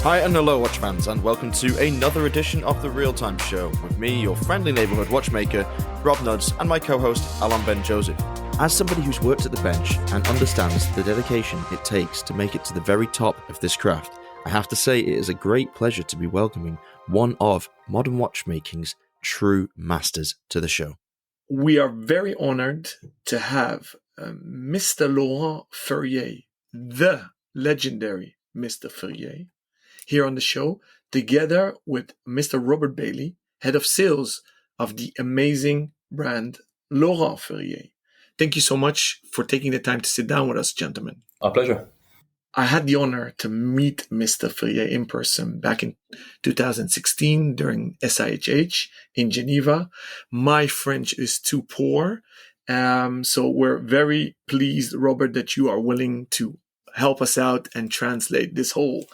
Hi and hello, watch fans, and welcome to another edition of the Real Time Show with me, your friendly neighbourhood watchmaker, Rob Nuds, and my co-host, Alan Ben Joseph. As somebody who's worked at the bench and understands the dedication it takes to make it to the very top of this craft, I have to say it is a great pleasure to be welcoming one of modern watchmaking's true masters to the show. We are very honored to have Mr. Laurent Ferrier, the legendary Mr. Ferrier, here on the show, together with Mr. Robert Bailey, head of sales of the amazing brand Laurent Ferrier. Thank you so much for taking the time to sit down with us, gentlemen. Our pleasure. I had the honor to meet Mr. Ferrier in person back in 2016 during SIHH in Geneva. My French is too poor, so we're very pleased, Robert, that you are willing to help us out and translate this whole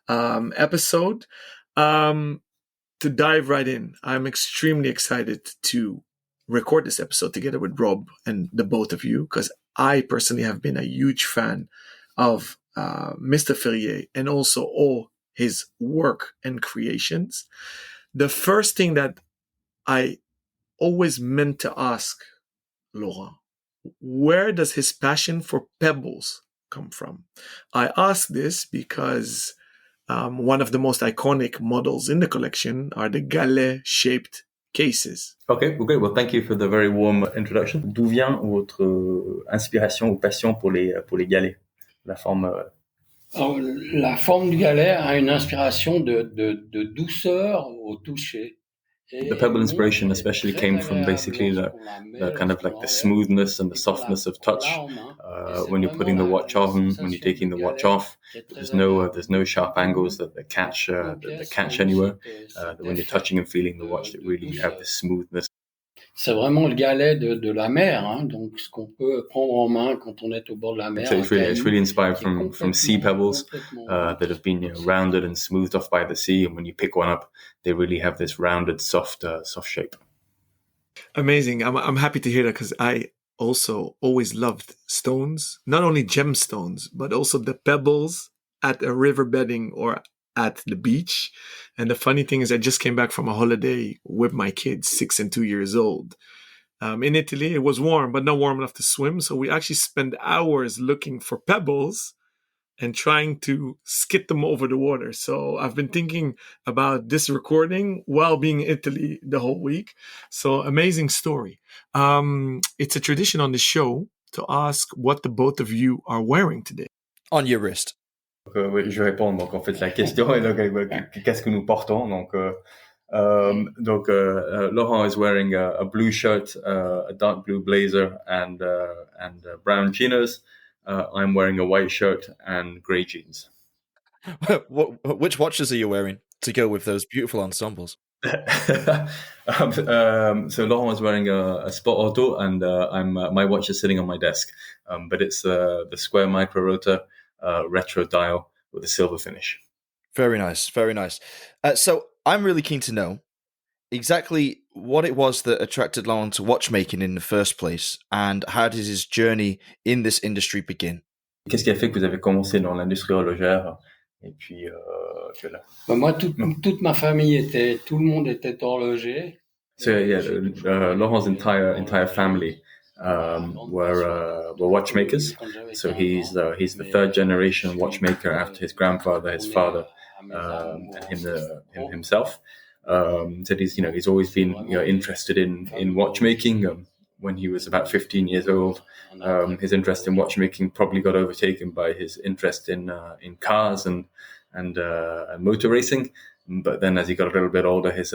episode. To dive right in, I'm extremely excited to record this episode together with Rob and the both of you, because I personally have been a huge fan of Mr. Ferrier and also all his work and creations. The first thing that I always meant to ask Laurent, where does his passion for pebbles come from? I ask this because one of the most iconic models in the collection are the galet-shaped cases. Okay, well, great. Well, thank you for the very warm introduction. D'où vient votre inspiration ou passion pour les galets? La forme. La forme du galet a une inspiration de douceur au toucher. The pebble inspiration especially came from basically the kind of like the smoothness and the softness of touch when you're putting the watch on, when you're taking the watch off. There's no sharp angles that catch anywhere. When you're touching and feeling the watch, that really you have this smoothness. C'est vraiment le galet de la mer, hein, donc ce qu'on peut prendre en main quand on est au bord de la mer. So it's really inspired from sea pebbles that have been rounded and smoothed off by the sea, and when you pick one up, they really have this rounded, soft shape. Amazing. I'm happy to hear that, because I also always loved stones, not only gemstones, but also the pebbles at a river bedding or at the beach. And the funny thing is, I just came back from a holiday with my kids, 6 and 2 years old. In Italy, it was warm, but not warm enough to swim. So we actually spent hours looking for pebbles and trying to skid them over the water. So I've been thinking about this recording while being in Italy the whole week. So amazing story. It's a tradition on the show to ask what the both of you are wearing today. On your wrist. Oui, je vais répondre. Donc, en fait, la question est donc, qu'est-ce que nous portons? Donc, Laurent is wearing a blue shirt, a dark blue blazer, and brown chinos. I'm wearing a white shirt and grey jeans. Which watches are you wearing to go with those beautiful ensembles? So Laurent is wearing a Sport Auto, and my watch is sitting on my desk. But it's the Square Micro Rotor retro dial with a silver finish. Very nice, very nice. So I'm really keen to know exactly what it was that attracted Laurent to watchmaking in the first place, and how did his journey in this industry begin? Qu'est-ce qui a fait que vous avez commencé dans l'industrie horlogère? Et puis, Moi, toute ma famille tout le monde était horloger. So yeah, Laurent's entire family were watchmakers. So he's the third generation watchmaker after his grandfather, his father, and him himself. So he's always been interested in watchmaking. When he was about 15 years old, his interest in watchmaking probably got overtaken by his interest in cars and motor racing. But then, as he got a little bit older, his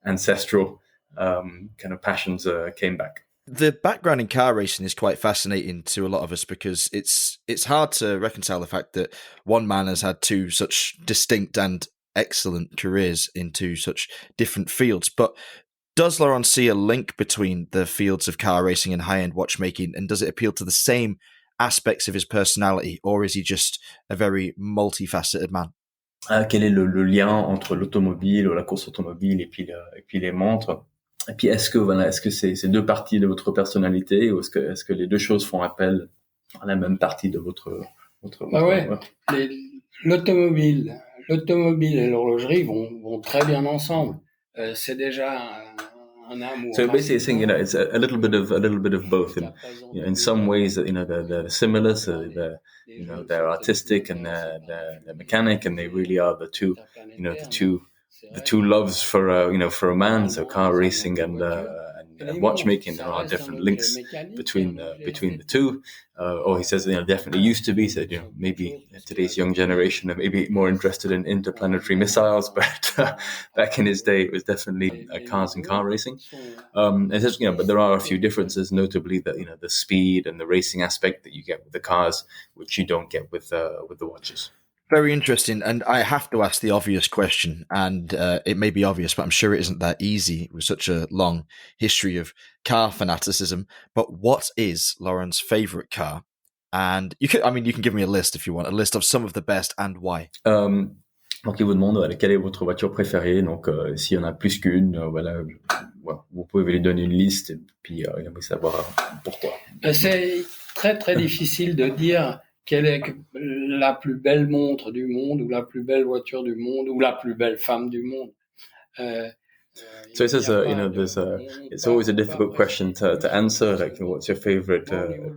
ancestral kind of passions came back. The background in car racing is quite fascinating to a lot of us, because it's hard to reconcile the fact that one man has had two such distinct and excellent careers into such different fields. But does Laurent see a link between the fields of car racing and high-end watchmaking, and does it appeal to the same aspects of his personality, or is he just a very multifaceted man? Quel est le lien entre l'automobile ou la course automobile et puis les montres? Et puis est-ce que c'est deux parties de votre personnalité, ou est-ce que les deux choses font appel à la même partie de votre l'automobile l'automobile et l'horlogerie vont très bien ensemble. C'est déjà un amour. So basically, it's saying, it's a little bit of both. And in some ways, they're similar. So they're artistic and they're mechanic, and they really are the two loves for a man. So car racing and watchmaking. There are different links between the two. Or he says, definitely used to be. So maybe today's young generation are maybe more interested in interplanetary missiles, but back in his day, it was definitely cars and car racing. It says, but there are a few differences, notably that the speed and the racing aspect that you get with the cars, which you don't get with the watches. Very interesting. And I have to ask the obvious question, and it may be obvious, but I'm sure it isn't that easy with such a long history of car fanaticism. But what is Laurent's favorite car? And you can give me a list if you want, a list of some of the best and why. Donc, il vous demande quelle est votre voiture préférée. Donc, s'il y en a plus qu'une, voilà, vous pouvez lui donner une liste et puis il aimerait savoir pourquoi. C'est très très difficile de dire quelle est la plus belle montre du monde ou la plus belle voiture du monde ou la plus belle femme du monde. So it says, it's always a difficult question to answer. Like, what's your favorite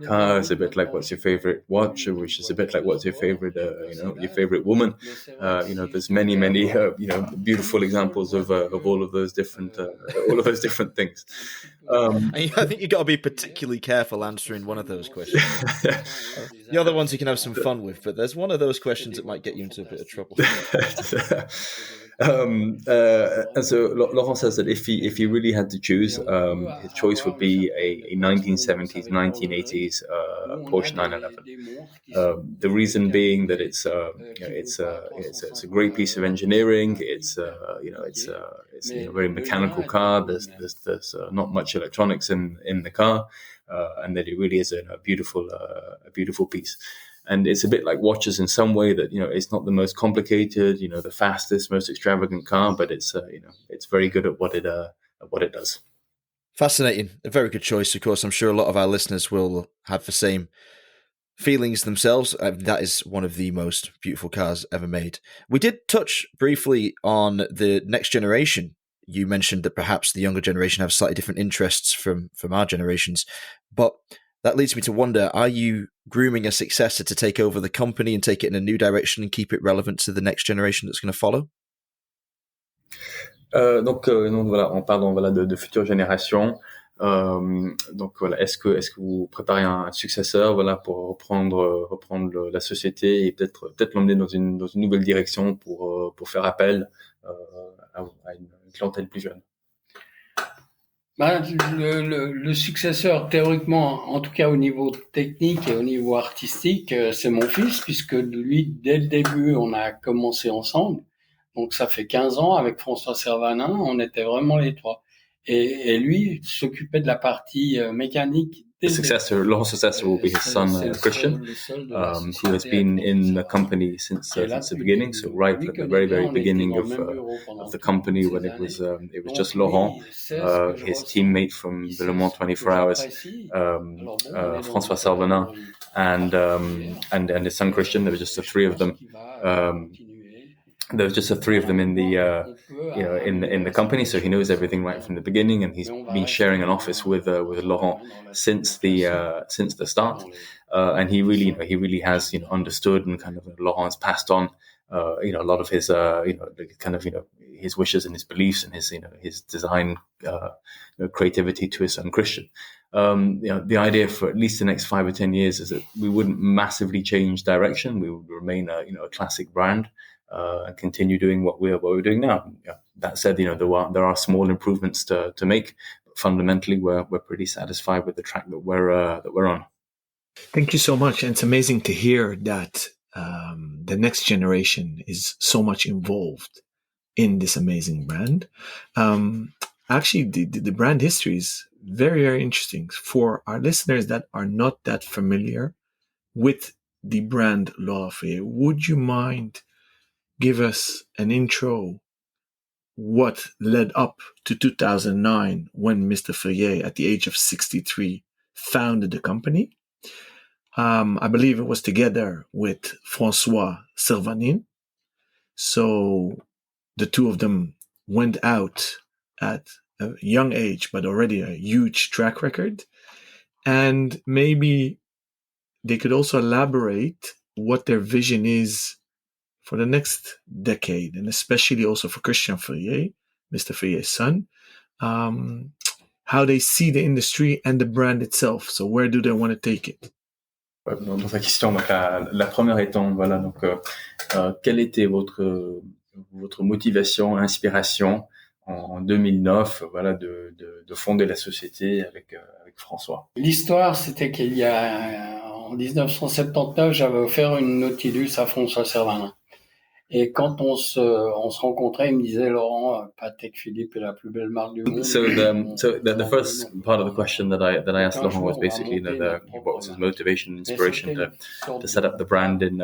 car? It's a bit like what's your favorite watch, which is a bit like what's your favorite, your favorite woman. There's many, beautiful examples of all of those different things. I think you've got to be particularly careful answering one of those questions. The other ones you can have some fun with, but there's one of those questions that might get you into a bit of trouble. And so Laurent says that if he really had to choose, his choice would be a 1970s, 1980s Porsche 911. The reason being that it's a great piece of engineering. It's a very mechanical car. There's not much electronics in the car, and that it really is a beautiful piece. And it's a bit like watches in some way that, it's not the most complicated, the fastest, most extravagant car, but it's very good at what it does. Fascinating. A very good choice. Of course, I'm sure a lot of our listeners will have the same feelings themselves. That is one of the most beautiful cars ever made. We did touch briefly on the next generation. You mentioned that perhaps the younger generation have slightly different interests from our generations, but that leads me to wonder, are you grooming a successor to take over the company and take it in a new direction and keep it relevant to the next generation that's going to follow? Donc voilà, on parle de futures générations. Donc voilà, est-ce que vous préparez un successeur, voilà, pour reprendre la société et peut-être l'emmener dans une nouvelle direction pour faire appel à une clientèle plus jeune? Le successeur, théoriquement, en tout cas au niveau technique et au niveau artistique, c'est mon fils, puisque lui, dès le début, on a commencé ensemble. Donc ça fait 15 ans avec François Servanin, on était vraiment les trois. Et lui s'occupait de la partie mécanique. Laurent's successor will be his son, Christian, who has been in the company since the beginning. So right at the very, very beginning of the company, when it was just Laurent, his teammate from the Le Mans 24 Hours, François Servanin, and his son Christian. There were just the three of them. There was just the three of them in the in the company, so he knows everything right from the beginning, and he's been sharing an office with Laurent since the start, and he really has understood, and kind of Laurent's passed on a lot of his his wishes and his beliefs and his design creativity to his son Christian. The idea for at least the next 5 or 10 years is that we wouldn't massively change direction. We would remain a classic brand. And continue doing what we're doing now. That said, there are small improvements to make. But fundamentally, we're pretty satisfied with the track that we're on. Thank you so much, and it's amazing to hear that the next generation is so much involved in this amazing brand. Actually, the brand history is very, very interesting for our listeners that are not that familiar with the brand Laurent Ferrier. Would you mind give us an intro, what led up to 2009 when Mr. Ferrier, at the age of 63, founded the company? I believe it was together with François Servanin. So the two of them went out at a young age, but already a huge track record. And maybe they could also elaborate what their vision is for the next decade, and especially also for Christian Ferrier, Mr. Ferrier's son, how they see the industry and the brand itself. So where do they want to take it? Dans ta question, donc la première étant, voilà, donc quelle était votre motivation, inspiration en 2009, voilà, de fonder la société avec François? L'histoire, c'était qu'il y a en 1979, j'avais offert une Nautilus à François Servanin. Et quand on se rencontrait, il me disait, Laurent, Patek Philippe est la plus belle marque du monde. So the first part of the question that I asked Laurent was basically, what was his motivation and inspiration to set up the brand in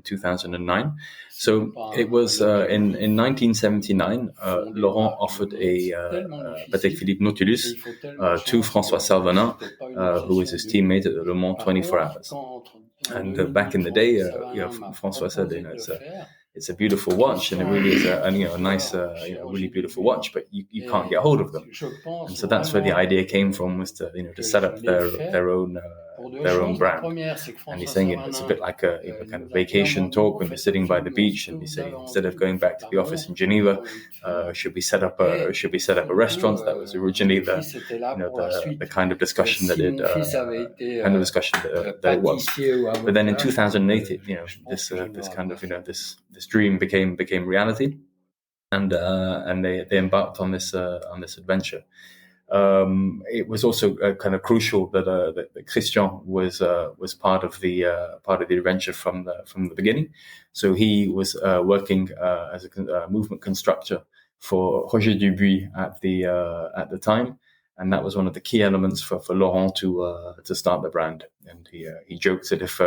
2009. So it was in 1979, Laurent offered a Patek Philippe Nautilus to François Salvanin, who was his teammate at the Le Mans 24 Hours. And back in the day, François said, it's a beautiful watch, and it really is a nice, really beautiful watch, but you can't get hold of them. And so that's where the idea came from, was to set up their own brand. And he's saying it's a bit like a kind of vacation talk when you're sitting by the beach, and you say, instead of going back to the office in Geneva, should we set up a restaurant? That was originally the kind of discussion that it was. But then in 2008, this kind of this dream became reality, and they embarked on this adventure. It was also kind of crucial that Christian was part of the adventure from the beginning. So he was working as a movement constructor for Roger Dubuis at the time, and that was one of the key elements for Laurent to start the brand. And he jokes that if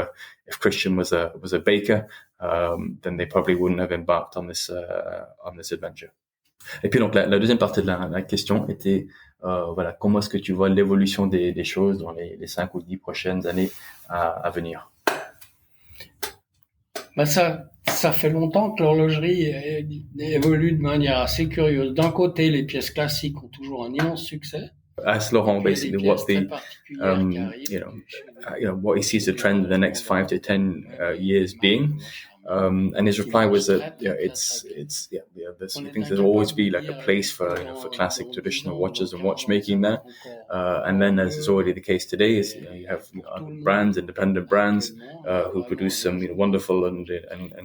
Christian was a baker, then they probably wouldn't have embarked on this adventure. Et puis donc la deuxième partie de la question était voilà, comment est-ce que tu vois l'évolution des choses dans les 5 ou 10 prochaines années à venir? Ça fait longtemps que l'horlogerie évolue de manière assez curieuse. D'un côté, les pièces classiques ont toujours un immense succès. Ask Laurent basically what what he sees the trend in the next 5 to 10 years being. And his reply was that there'll always be like a place for classic traditional watches and watchmaking there. And then, as is already the case today, is you have brands, independent brands, who produce some wonderful and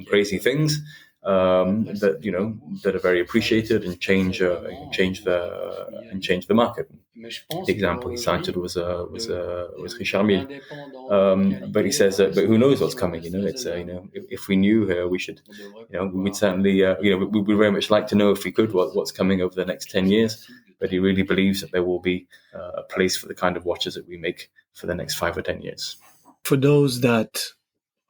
crazy things that are very appreciated and change the market. The example he cited was Richard Mille. But he says that, but who knows what's coming? It's if we knew, we should, we'd certainly, we would very much like to know, if we could, what's coming over the next 10 years. But he really believes that there will be a place for the kind of watches that we make for the next 5 or 10 years. For those that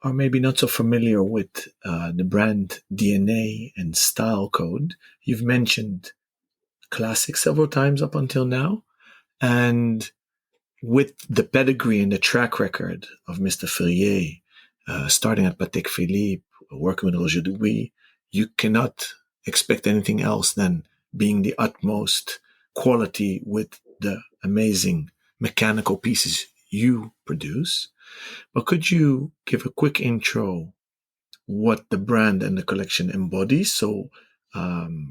are maybe not so familiar with the brand DNA and style code, you've mentioned classic several times up until now. And with the pedigree and the track record of Mr. Ferrier, starting at Patek Philippe, working with Roger Dubuis, you cannot expect anything else than being the utmost quality with the amazing mechanical pieces you produce. But could you give a quick intro what the brand and the collection embodies? So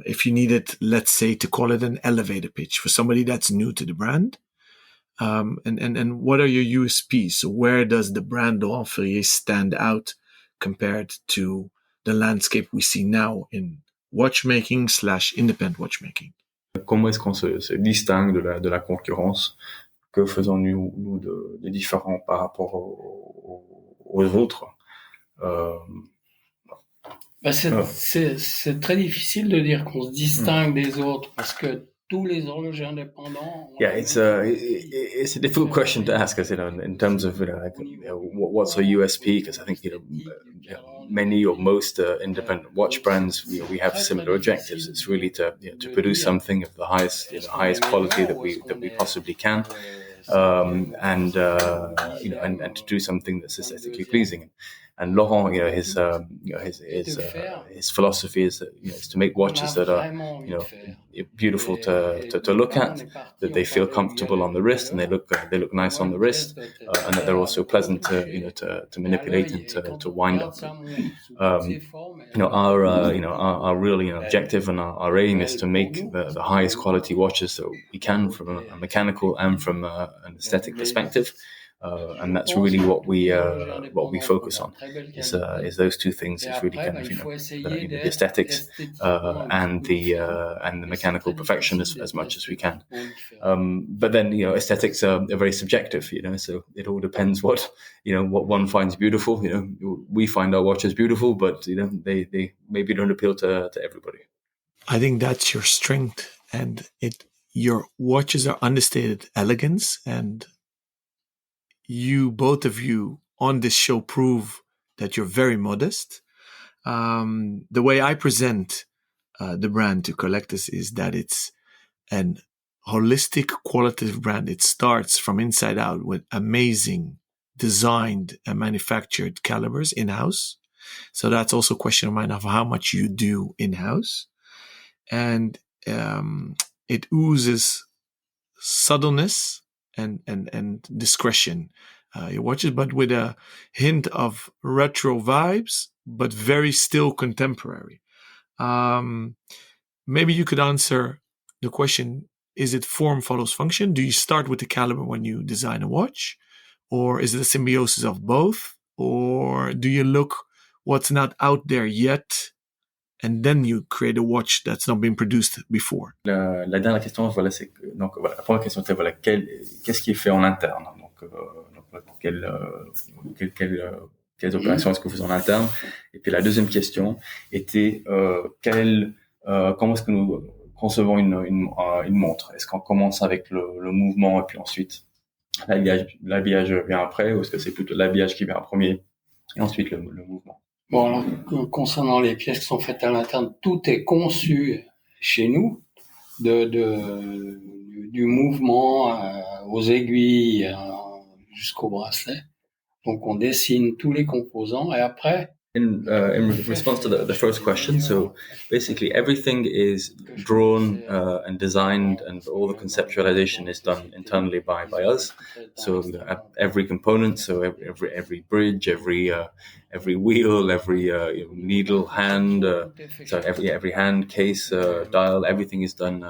if you needed, let's say, to call it an elevator pitch for somebody that's new to the brand, and what are your USPs? So where does the brand Laurent Ferrier stand out compared to the landscape we see now in watchmaking / independent watchmaking? Comment est-ce qu'on se distingue de la concurrence? Que faisons-nous de différent par rapport aux autres? C'est très difficile de dire qu'on se distingue des autres, parce que tous les horlogers indépendants. Yeah, it's a difficult question to ask, as in terms of what's our USP, because I think many or most independent watch brands we have similar objectives. It's really to produce something of the highest quality that we possibly can. and to do something that's aesthetically pleasing. And Laurent, his philosophy is that is to make watches that are beautiful to look at, that they feel comfortable on the wrist, and they look nice on the wrist, and that they're also pleasant to manipulate and to wind up. Our real objective and our aim is to make the highest quality watches that we can from a mechanical and from an aesthetic perspective. And that's really what we focus on is those two things. It's really kind of the aesthetics and the mechanical perfection as much as we can. But then aesthetics are very subjective. So it all depends what one finds beautiful. We find our watches beautiful, but they maybe don't appeal to everybody. I think that's your strength, and your watches are understated elegance, and both of you on this show prove that you're very modest. The way I present the brand to collectors is that it's an holistic, qualitative brand. It starts from inside out with amazing designed and manufactured calibers in-house. So that's also a question of mine of how much you do in-house. And it oozes subtleness and discretion, your watches, but with a hint of retro vibes, but very still contemporary. Maybe you could answer the question, is it form follows function? Do you start with the caliber when you design a watch? Or is it a symbiosis of both? Or do you look what's not out there yet, and then you create a watch that's not been produced before? La dernière question, voilà, c'est que, donc, voilà, la première question était, voilà, qu'est-ce qui est fait en interne? Donc quelles opérations est-ce que vous faites en interne? Et puis la deuxième question était, comment est-ce que nous concevons une montre? Est-ce qu'on commence avec le mouvement et puis ensuite l'habillage vient après, ou est-ce que c'est plutôt l'habillage qui vient en premier et ensuite le mouvement? Bon, alors, concernant les pièces qui sont faites à l'interne, tout est conçu chez nous, du mouvement aux aiguilles jusqu'au bracelet. Donc, on dessine tous les composants et après... In response to the first question, so basically everything is drawn and designed, and all the conceptualization is done internally by us. So every component, so every bridge, every wheel, every needle, hand, so every hand, case, dial, everything is done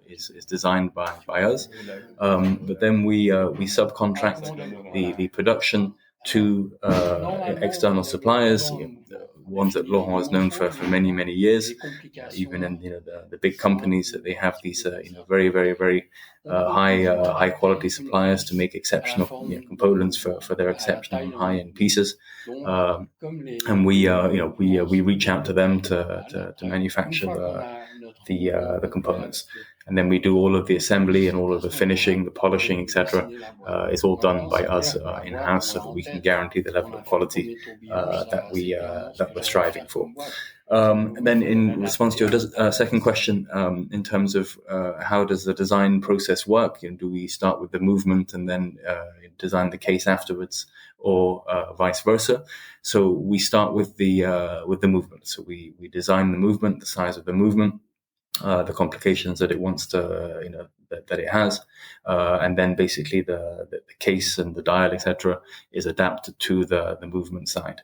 is designed by us. But then we subcontract the production to external suppliers, ones that Laurent has known for many, many years. Even in the big companies, that they have these very, very, very high quality suppliers to make exceptional components for their exceptional high end pieces. And we reach out to them to manufacture the components. And then we do all of the assembly and all of the finishing, the polishing, etc. It's all done by us in-house, so that we can guarantee the level of quality that we're striving for. And then, in response to your second question, in terms of how does the design process work? Do we start with the movement and then design the case afterwards, or vice versa? So we start with the movement. So we design the movement, the size of the movement, the complications that it wants to, that it has, and then basically the case and the dial, etc., is adapted to the movement side.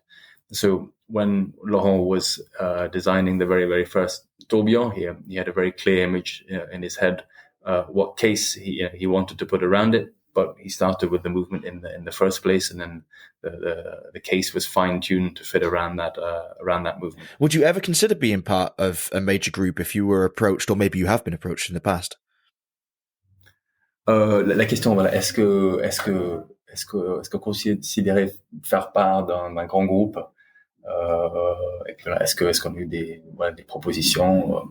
So when Laurent was designing the very, very first tourbillon here, he had a very clear image in his head what case he wanted to put around it, but he started with the movement in the first place, and then the case was fine-tuned to fit around that movement. Would you ever consider being part of a major group if you were approached, or maybe you have been approached in the past? La question, voilà, est-ce que considérer faire part d'un grand groupe, et puis voilà, est-ce qu'on a eu des propositions?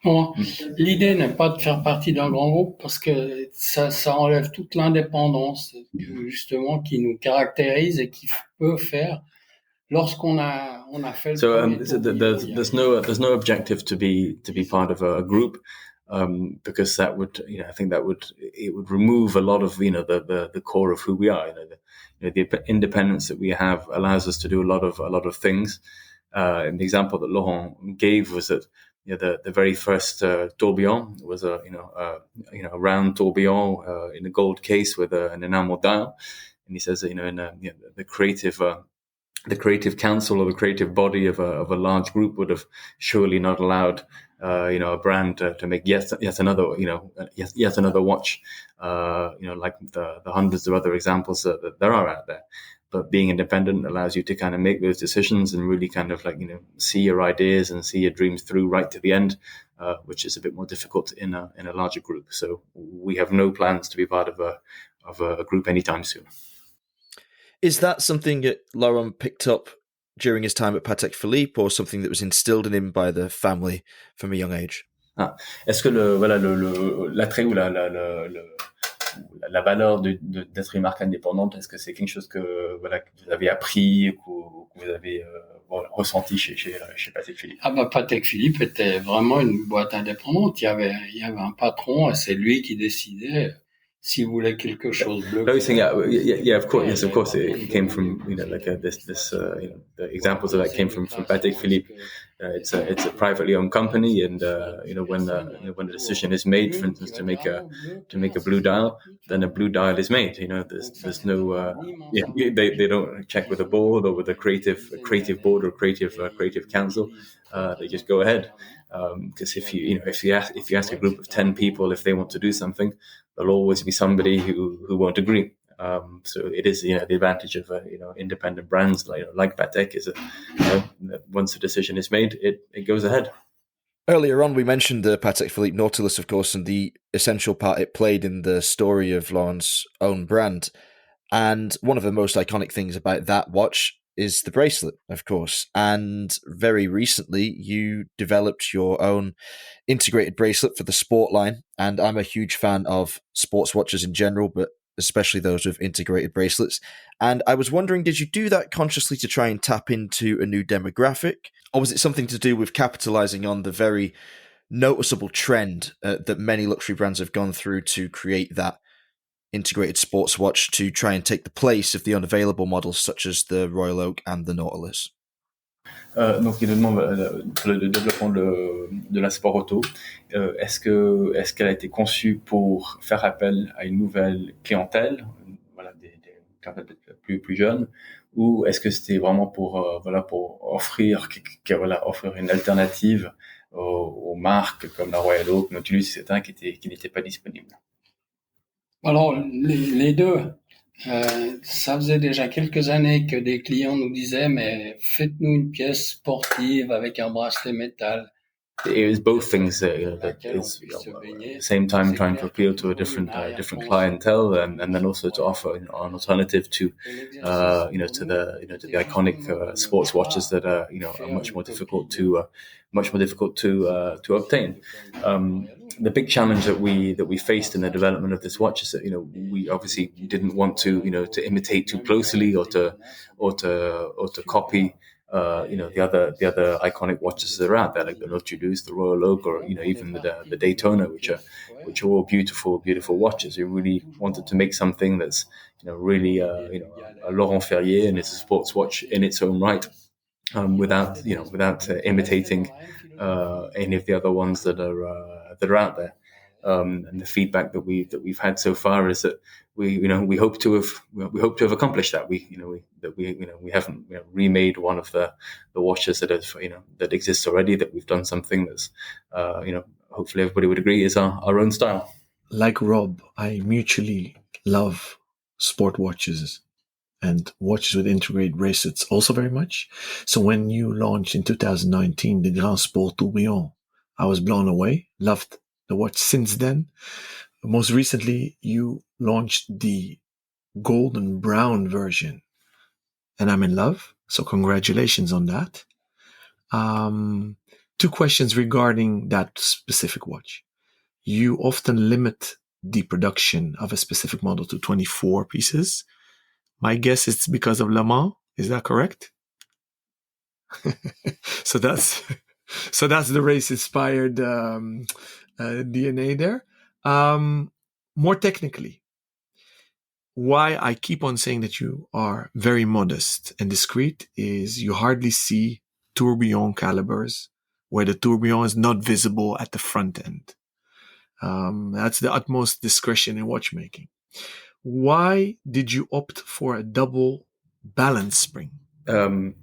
Bon, l'idée n'est pas de faire partie d'un grand groupe, parce que ça enlève toute l'indépendance justement qui nous caractérise et qui peut faire lorsqu'on a fait le so there's no objective to be part of a group. because that would, I think it would remove a lot of, the core of who we are. The independence that we have allows us to do a lot of things. And the example that Laurent gave was that, the very first tourbillon was a round tourbillon in a gold case with an enamel dial. And he says that, the creative council or the creative body of a large group would have surely not allowed a brand to make yet another watch, like the hundreds of other examples that there are out there. But being independent allows you to kind of make those decisions and really kind of see your ideas and see your dreams through right to the end, which is a bit more difficult in a larger group. So we have no plans to be part of a group anytime soon. Is that something that Laurent picked up during his time at Patek Philippe, or something that was instilled in him by the family from a young age? Est-ce que l'attrait ou la valeur d'être une marque indépendante, est-ce que c'est quelque chose que vous avez appris, que vous avez ressenti chez Patek Philippe? Patek Philippe était vraiment une boîte indépendante. Il y avait un patron et c'est lui qui décidait s'il voulait quelque chose bleu. No, yeah, of course, yes, of course, it came from the examples of that came from Patek Philippe. It's a privately owned company, and when a decision is made, for instance, to make a blue dial, then a blue dial is made. There's no they don't check with a board or with a creative board or creative council. They just go ahead, because if you ask a group of 10 people if they want to do something, there'll always be somebody who won't agree. So it is, the advantage of independent brands like Patek is that once a decision is made, it goes ahead. Earlier on, we mentioned the Patek Philippe Nautilus, of course, and the essential part it played in the story of Laurent's own brand. And one of the most iconic things about that watch is the bracelet, of course. And very recently, you developed your own integrated bracelet for the sport line. And I'm a huge fan of sports watches in general, but especially those with integrated bracelets. And I was wondering, did you do that consciously to try and tap into a new demographic? Or was it something to do with capitalizing on the very noticeable trend that many luxury brands have gone through to create that integrated sports watch to try and take the place of the unavailable models such as the Royal Oak and the Nautilus? Donc il nous demande pour le développement de la sport auto, est-ce qu'elle a été conçue pour faire appel à une nouvelle clientèle, des clientèles plus jeunes, ou est-ce que c'était vraiment pour offrir une alternative aux marques comme la Royal Oak, Nautilus, etc., qui n'étaient pas disponibles? Alors les deux. Ça faisait déjà quelques années que des clients nous disaient, mais faites-nous une pièce sportive avec un bracelet métal. It was both things that is at the same time trying to appeal to a different clientele, and then also to offer an alternative to the iconic sports watches that are much more difficult to obtain. The big challenge that we faced in the development of this watch is that we obviously didn't want to imitate too closely or to copy the other iconic watches that are out there, like the Nautilus, the Royal Oak, or even the Daytona, which are all beautiful watches. We really wanted to make something that's really a Laurent Ferrier, and it's a sports watch in its own right, without imitating any of the other ones that are out there. And the feedback that we've had so far is that we hope to have accomplished that. We haven't remade one of the watches that exists already. That we've done something that's hopefully everybody would agree is our own style. Like Rob, I mutually love sport watches and watches with integrated bracelets also very much. So when you launched in 2019 the Grand Sport Tourbillon, I was blown away. Loved the watch since then. Most recently, you launched the golden brown version, and I'm in love. So congratulations on that. 2 questions regarding that specific watch. You often limit the production of a specific model to 24 pieces. My guess is because of Le Mans. Is that correct? So that's So that's the race-inspired DNA there. More technically, why I keep on saying that you are very modest and discreet is you hardly see tourbillon calibers where the tourbillon is not visible at the front end. That's the utmost discretion in watchmaking. Why did you opt for a double balance spring? Donc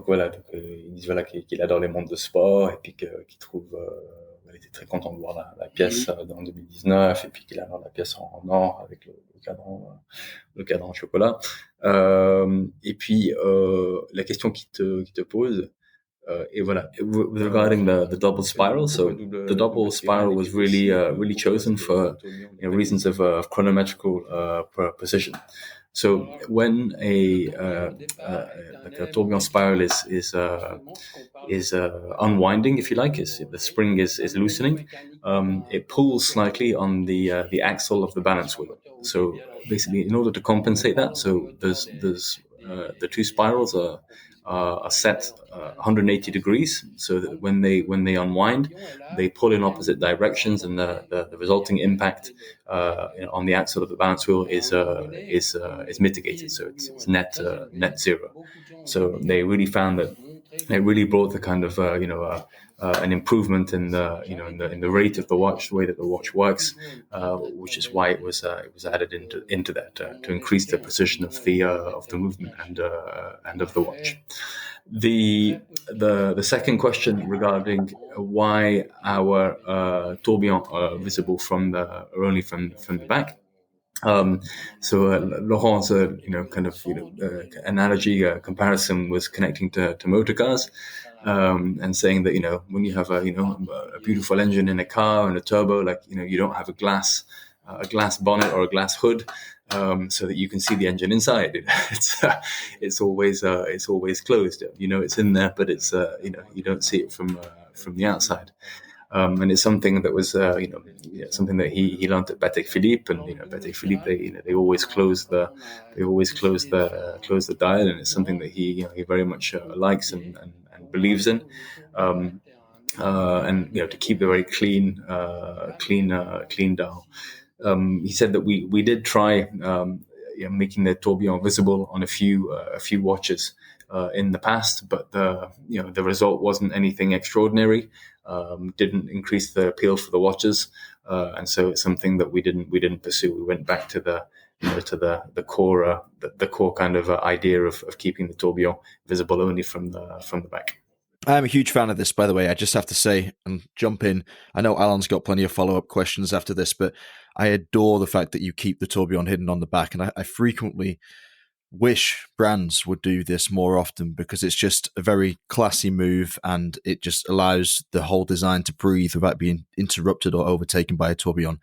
voilà, il dit voilà qu'il adore les montres de sport et puis qu'il trouve, il était très content de voir la pièce dans 2019 et puis qu'il adore la pièce en or avec le cadran en chocolat. Et puis la question qu'il te pose. Et voilà, regarding the double spiral, so the double spiral was really chosen for reasons of chronometrical precision. So when a tourbillon spiral is unwinding, if you like, the spring is loosening, it pulls slightly on the axle of the balance wheel. So basically, in order to compensate that, so there's the two spirals are set 180 degrees, so that when they unwind, they pull in opposite directions, and the resulting impact on the axle of the balance wheel is mitigated. So it's net zero. So they really found that it really brought the kind of an improvement in the rate of the watch, the way that the watch works, which is why it was added into that to increase the precision of the movement and of the watch. The second question regarding why our tourbillon are visible only from the back. So Laurent's analogy comparison was connecting to motor cars, and saying that when you have a beautiful engine in a car and a turbo, you don't have a glass bonnet or a glass hood, so that you can see the engine inside. It's always closed. It's in there, but it's you don't see it from the outside. And it's something that was, something that he learned at Patek Philippe, and Patek Philippe, they always close the dial, and it's something that he very much likes and believes in, and to keep the very clean dial. He said that we did try making the tourbillon visible on a few watches in the past, but the result wasn't anything extraordinary. Didn't increase the appeal for the watches, and so it's something that we didn't pursue. We went back to the core kind of idea of keeping the tourbillon visible only from the back. I'm a huge fan of this, by the way. I just have to say and jump in. I know Alan's got plenty of follow-up questions after this, but I adore the fact that you keep the tourbillon hidden on the back, and I frequently wish brands would do this more often, because it's just a very classy move, and it just allows the whole design to breathe without being interrupted or overtaken by a tourbillon.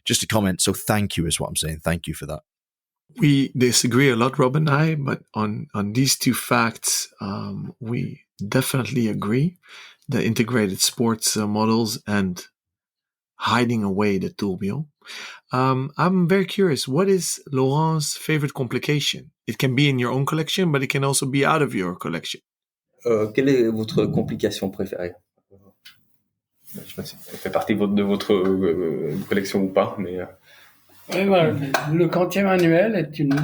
Just a comment. So thank you is what I'm saying. Thank you for that. We disagree a lot, Rob and I, but on these two facts, we definitely agree. The integrated sports models and hiding away the tourbillon. I'm very curious, what is Laurent's favorite complication? It can be in your own collection, but it can also be out of your collection. Quelle est votre complication préférée? Je sais pas si ça fait partie de votre collection ou pas, mais... Oui, voilà. Le quantième annuel est une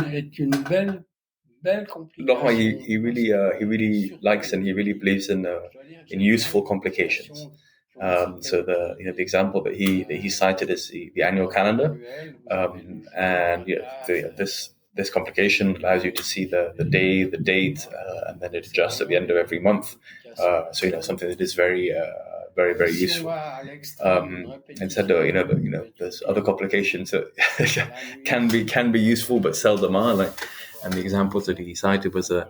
belle complication. Laurent, he really likes and he really believes in useful complications. So the example that he cited is the annual calendar, and this complication allows you to see the day, the date, and then it adjusts at the end of every month. So something that is very very useful. And said there's other complications that can be useful but seldom are. And the examples that he cited was a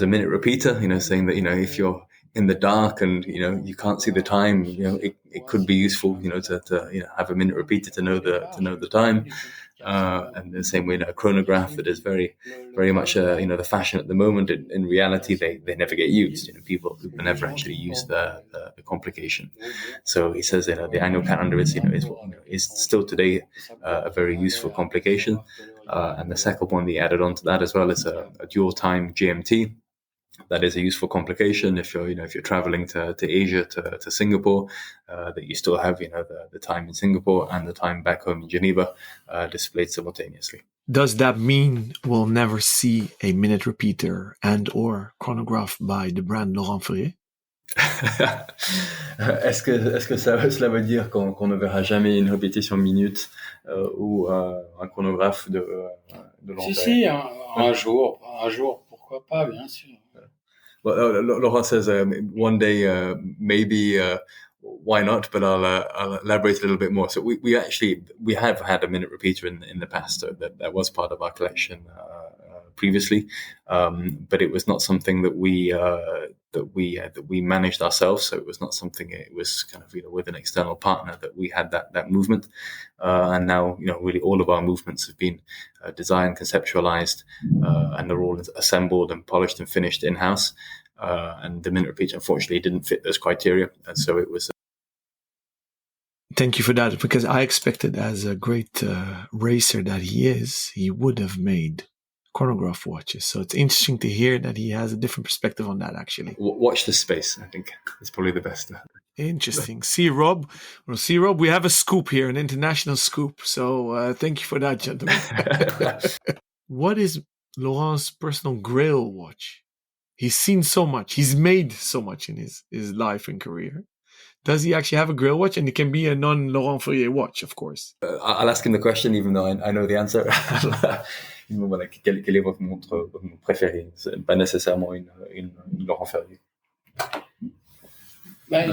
minute repeater. Saying that if you're in the dark and you can't see the time, it could be useful to have a minute repeater to know the time. And the same way, a chronograph that is very, very much the fashion at the moment. In reality, they never get used. People never actually use the complication. So he says the annual calendar is still today a very useful complication. And the second one he added on to that as well is a dual time GMT. that is a useful complication if you're traveling to Asia to Singapore, that you still have the time in Singapore and the time back home in Geneva displayed simultaneously. Does that mean we'll never see a minute repeater and or chronograph by the brand Laurent Ferrier? Est-ce que cela veut dire qu'on ne verra jamais une répétition minute ou un chronographe de Laurent Si, Ferrier? un jour, pourquoi pas, bien sûr. Well, Laurent says one day maybe why not? But I'll elaborate a little bit more. So we have had a minute repeater in the past. So that was part of our collection previously, but it was not something that we managed ourselves. So it was not something. It was kind of with an external partner that we had that movement. And now really all of our movements have been designed, conceptualized, and they're all assembled and polished and finished in house. And the minute repeater unfortunately didn't fit those criteria, and so it was. Thank you for that, because I expected, as a great racer that he is, he would have made chronograph watches. So it's interesting to hear that he has a different perspective on that, actually. Watch this space, I think, is probably the best. Interesting. See, Rob, we have a scoop here, an international scoop. So thank you for that, gentlemen. What is Laurent's personal grail watch? He's seen so much. He's made so much in his life and career. Does he actually have a grail watch? And it can be a non-Laurent Ferrier watch, of course. I'll ask him the question, even though I know the answer. Voilà, quelle est votre montre préférée? C'est pas nécessairement une Laurent Ferrier.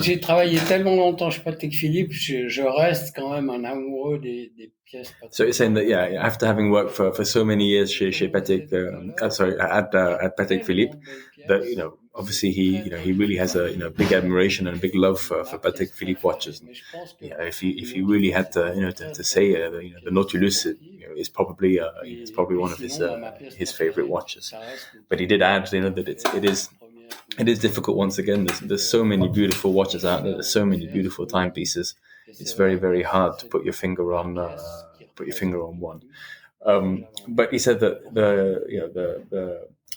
J'ai travaillé tellement longtemps chez Patek Philippe, je reste quand même un amoureux des pièces Patek. So you're saying that, yeah, after having worked for so many years chez Patek, at Patek Philippe, that obviously he really has a big admiration and a big love for Patek Philippe watches. And, if he really had to say the Nautilus is probably one of his favorite watches. But he did add that it is difficult. Once again, there's so many beautiful watches out there. There's so many beautiful timepieces. It's very, very hard to put your finger on one. But he said that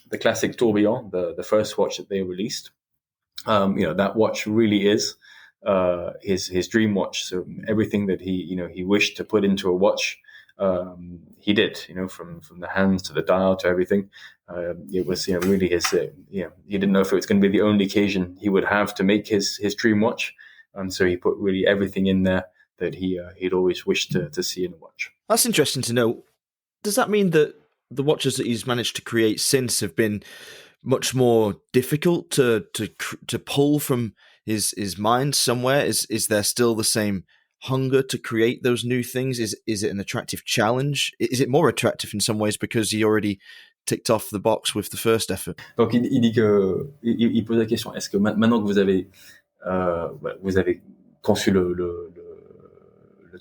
the classic tourbillon, the first watch that they released, that watch really is his dream watch. So everything that he wished to put into a watch, he did. From the hands to the dial to everything. It was really his. He didn't know if it was going to be the only occasion he would have to make his dream watch, and so he put really everything in there that he'd always wished to see in a watch. That's interesting to know. Does that mean that the watches that he's managed to create since have been much more difficult to pull from his mind somewhere? Is there still the same hunger to create those new things? Is it an attractive challenge? Is it more attractive in some ways because he already ticked off the box with the first effort? Donc il dit que il pose la question, est-ce que maintenant que vous avez conçu le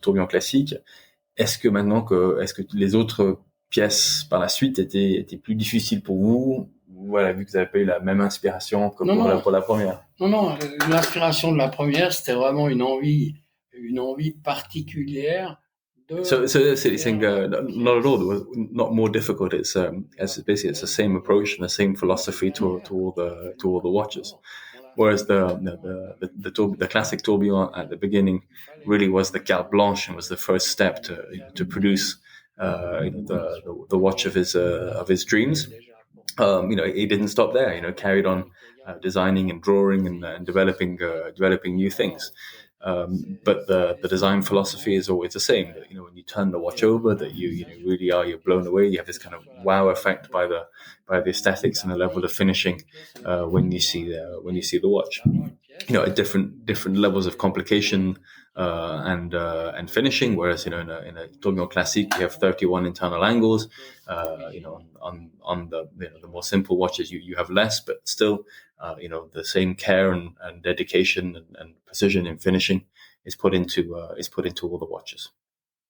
tourbillon classique, est-ce que les autres pièces par la suite étaient plus difficiles pour vous? Voilà, vu que vous n'avez pas eu la même inspiration que pour la première. Non, l'inspiration de la première, c'était vraiment une envie particulière. So saying not at all. It was not more difficult. It's basically it's the same approach and the same philosophy to all the watches. Whereas the classic tourbillon at the beginning really was the carte blanche and was the first step to produce the watch of his dreams. He didn't stop there. Carried on designing and drawing and developing new things. But the design philosophy is always the same. That, when you turn the watch over, that you're blown away. You have this kind of wow effect by the aesthetics and the level of finishing when you see the watch. At different levels of complication and finishing. Whereas in a tourbillon classique, you have 31 internal angles. On the more simple watches, you have less, but still. The same care and dedication and precision in finishing is put into all the watches.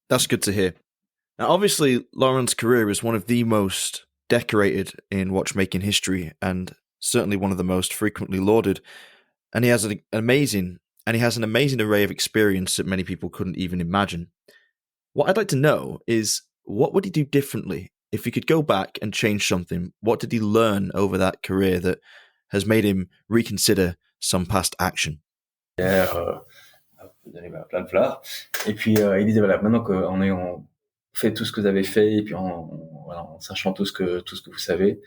That's good to hear. Now, obviously, Laurent's career is one of the most decorated in watchmaking history, and certainly one of the most frequently lauded. And he has an amazing array of experience that many people couldn't even imagine. What I'd like to know is, what would he do differently if he could go back and change something? What did he learn over that career that has made him reconsider some past action? Donner plein de fleurs. Et puis il disait voilà, maintenant qu'en ayant fait tout ce que vous avez fait et puis en sachant tout ce que vous savez,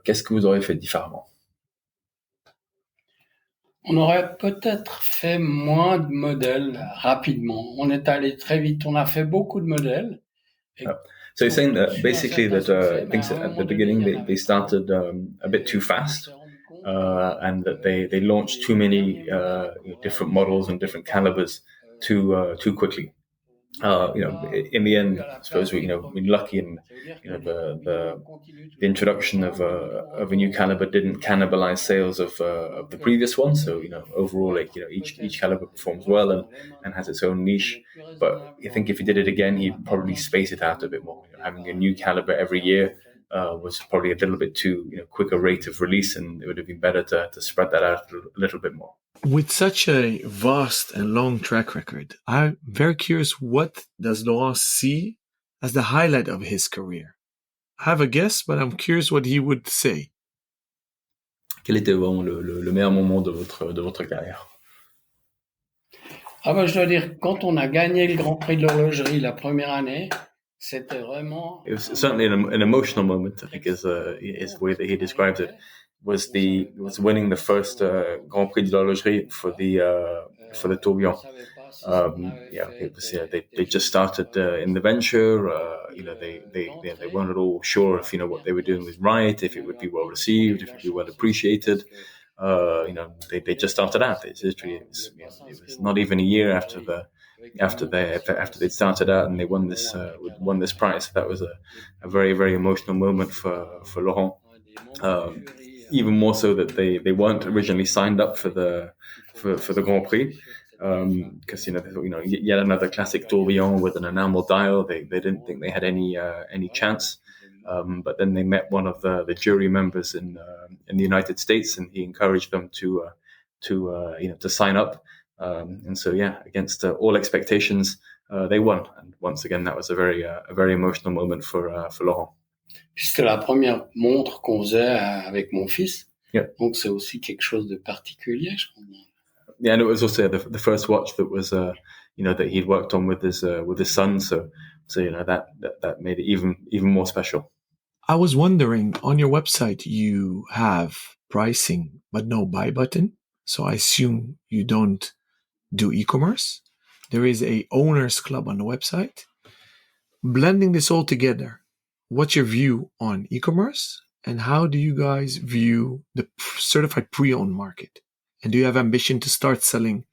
qu'est-ce que vous auriez fait différemment? On aurait peut-être fait moins de modèles rapidement. On est allé très vite. On a fait beaucoup de modèles. So he's saying that basically that things at the beginning they started a bit too fast, and that they launched too many different models and different calibers too quickly. In the end, I suppose we're lucky, and the introduction of a new caliber didn't cannibalize sales of the previous one. So overall, each caliber performs well and has its own niche. But I think if he did it again, he'd probably space it out a bit more. Having a new caliber every year was probably a little bit too quicker rate of release, and it would have been better to spread that out a little bit more. With such a vast and long track record, I'm very curious, what does Laurent see as the highlight of his career? I have a guess, but I'm curious what he would say. Quel était vraiment le meilleur moment de votre carrière? Je dois dire, quand on a gagné le Grand Prix de l'horlogerie la première année, c'était vraiment... It was certainly an emotional moment, I think, is the way that he describes it. Was winning the first Grand Prix de l'horlogerie for the tourbillon. They just started in the venture. They weren't at all sure if what they were doing was right, if it would be well received, if it would be well appreciated. They just started out. It was not even a year after they started out and they won this prize. That was a very, very emotional moment for Laurent. Even more so that they weren't originally signed up for the Grand Prix, because yet another classic tourbillon with an enamel dial. They didn't think they had any chance, but then they met one of the jury members in the United States, and he encouraged them to sign up, and so against all expectations, they won. And once again, that was a very emotional moment for Laurent. Puis c'était la première montre qu'on faisait avec mon fils. Yeah. Donc c'est aussi quelque chose de particulier, je crois. Yeah, and it was also the first watch that was that he'd worked on with his son, so that made it even more special. I was wondering, on your website you have pricing but no buy button, so I assume you don't do e-commerce. There is a owners club on the website. Blending this all together, what's your view on e-commerce, and how do you guys view the certified pre-owned market? And do you have ambition to start selling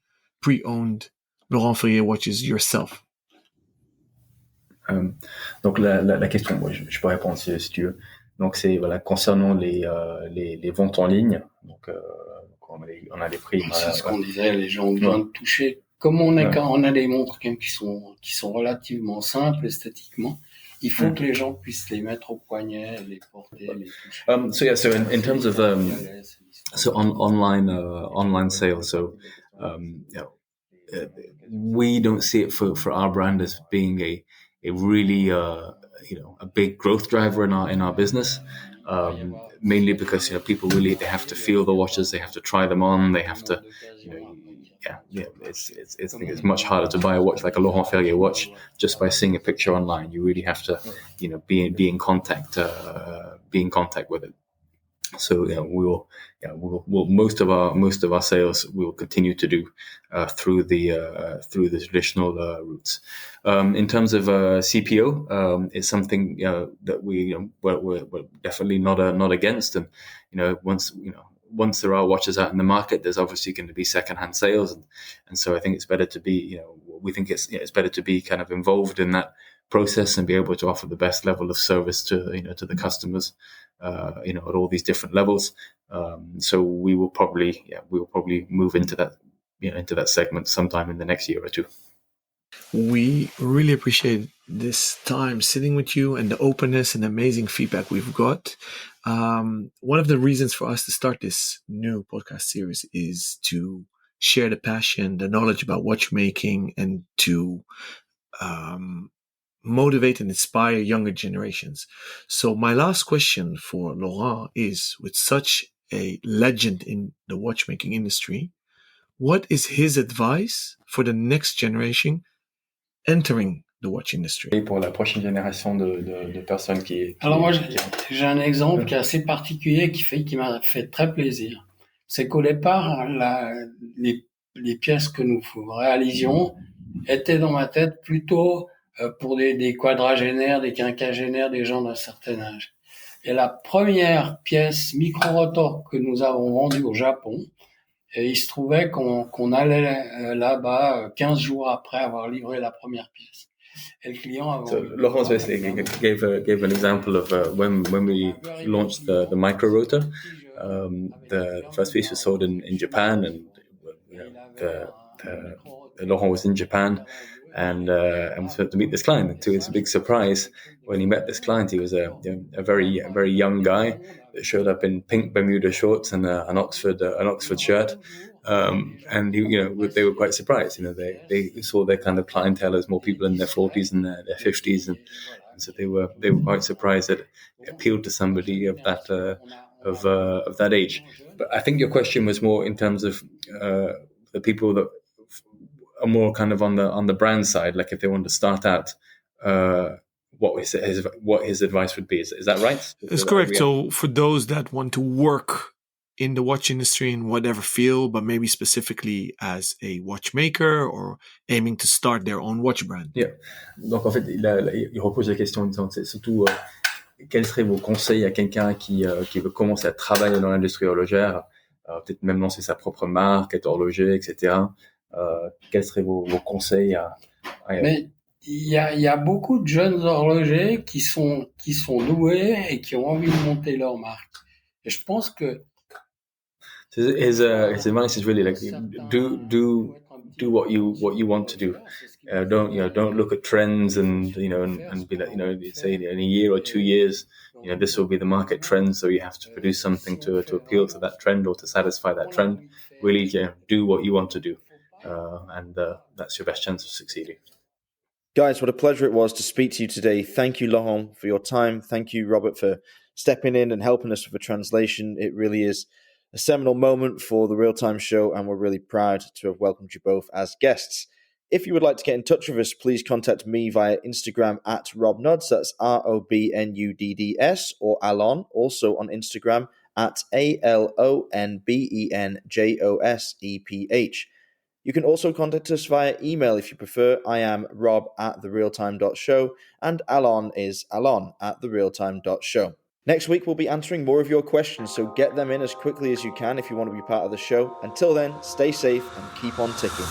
pre-owned Laurent Ferrier watches yourself? Donc la question, moi, je peux répondre si tu veux. Donc c'est concernant les ventes en ligne. Donc on a les prix. C'est ce qu'on disait, les gens ont besoin de toucher. Comme on a des montres qui sont relativement simples esthétiquement, il faut que les gens puissent les mettre au poignet, les porter, les toucher. So in terms of online sales, so we don't see it for our brand as being a really a big growth driver in our business. Mainly because people really, they have to feel the watches, they have to try them on, they have to it's much harder to buy a watch like a Laurent Ferrier watch just by seeing a picture online. You really have to be in contact with it. So we'll most of our sales we will continue to do through the traditional routes. In terms of CPO, it's something that we're definitely not against, and once there are watches out in the market, there's obviously going to be secondhand sales, and so I think it's better to be we think it's better to be kind of involved in that process and be able to offer the best level of service to the customers. At all these different levels. So we will probably move into that segment sometime in the next year or two. We really appreciate this time sitting with you and the openness and amazing feedback we've got. One of the reasons for us to start this new podcast series is to share the passion, the knowledge about watchmaking, and to motivate and inspire younger generations. So my last question for Laurent is, with such a legend in the watchmaking industry. What is his advice for the next generation entering the watch industry? Et pour la prochaine génération de personnes qui... Alors moi, j'ai un exemple qui est assez particulier qui m'a fait très plaisir. C'est qu'au départ, les pièces que nous réalisions étaient dans ma tête plutôt pour des quadragénaires, des quinquagénaires, des gens d'un certain âge. Et la première pièce micro-rotor que nous avons vendue au Japon, et il se trouvait qu'on allait là-bas 15 jours après avoir livré la première pièce. Et le client avait So Laurent gave an example of when we launched the micro rotor. The first piece was sold in Japan, and Laurent was in Japan, and was supposed to meet this client. And to his big surprise, when he met this client, he was a very young guy that showed up in pink Bermuda shorts and an Oxford shirt. And they were quite surprised. They saw their kind of clientele as more people in their 40s and their 50s, and so they were quite surprised that it appealed to somebody of that age. But I think your question was more in terms of the people that are more kind of on the brand side, like if they want to start out, what his advice would be. Is that right? That's correct. So for those that want to work in the watch industry in whatever field, but maybe specifically as a watchmaker or aiming to start their own watch brand. Yeah. Donc en fait, il repose la question en disant, c'est surtout quels seraient vos conseils à quelqu'un qui veut commencer à travailler dans l'industrie horlogère, peut-être même lancer sa propre marque, être horloger, etc. Quels seraient vos conseils à Mais il y a beaucoup de jeunes horlogers qui sont doués et qui ont envie de monter leur marque. Et je pense que his advice is really like do what you want to do. Don't look at trends and be like say in a year or 2 years this will be the market trend, so you have to produce something to appeal to that trend or to satisfy that trend. Really do what you want to do, and that's your best chance of succeeding. Guys, what a pleasure it was to speak to you today. Thank you, Laurent, for your time. Thank you, Robert, for stepping in and helping us with the translation. It really is a seminal moment for the Real Time Show, and we're really proud to have welcomed you both as guests. If you would like to get in touch with us, please contact me via Instagram at RobNuds, that's ROBNUDDS, or Alon, also on Instagram at ALONBENJOSEPH. You can also contact us via email if you prefer. I am rob@therealtime.show, and Alon is alon@therealtime.show. Next week, we'll be answering more of your questions, so get them in as quickly as you can if you want to be part of the show. Until then, stay safe and keep on ticking.